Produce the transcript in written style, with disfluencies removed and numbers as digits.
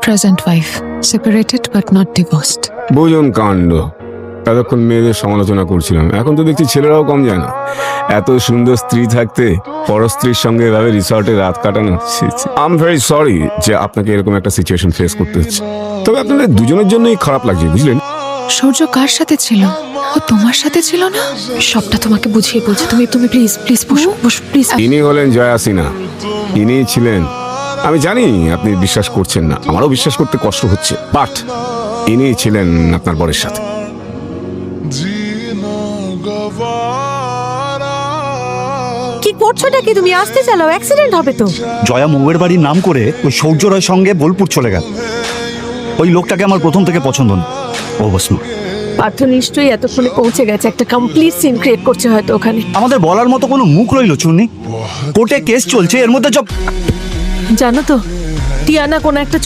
Present wife, separated but not divorced. বুঝুন কাণ্ড, এতক্ষণ মেয়েদের সমালোচনা করছিলাম, এখন তো দেখছি ছেলেরাও কম যায় না। এত সুন্দর স্ত্রী থাকতে পর স্ত্রীর সঙ্গে এভাবে রিসর্টে রাত কাটানো। আই এম ভেরি সরি যে আপনাকে এরকম একটা সিচুয়েশন ফেস করতে হচ্ছে, তবে আপনাদের দুজনের জন্যই খারাপ লাগছে, বুঝলেন? সূর্য কার সাথে ছিল? ও তোমার সাথে ছিল না? সবটা তোমাকে বুঝিয়ে বলছে। তুমি তুমি প্লিজ প্লিজ বসো বসো প্লিজ। ইনি হলেন জয়া সিনহা, ইনি ছিলেন। আমি জানি আপনি বিশ্বাস করছেন না, আমারও বিশ্বাস করতে কষ্ট হচ্ছে, বাট ইনি ছিলেন আপনার বরের সাথে। কি করছোটা কি তুমি? আসতে চালাও, অ্যাক্সিডেন্ট হবে তো। জয়া মৌয়ের বাড়ির নাম করে ওই সৌর্য রয়ের সঙ্গে বোলপুর চলে গেল। ওই লোকটাকে আমার প্রথম থেকে পছন্দ না। ও বসমা, পার্থ নিশ্চয়ই এতক্ষণে পৌঁছে গেছে, একটা কমপ্লিট সিন ক্রিয়েট করছে হয়তো ওখানে। আমাদের বলার মতো কোনো মুখ রইল চুন্নি? কোর্টে কেস চলছে, এর মধ্যে জানো তো টিয়ানা কোন একটা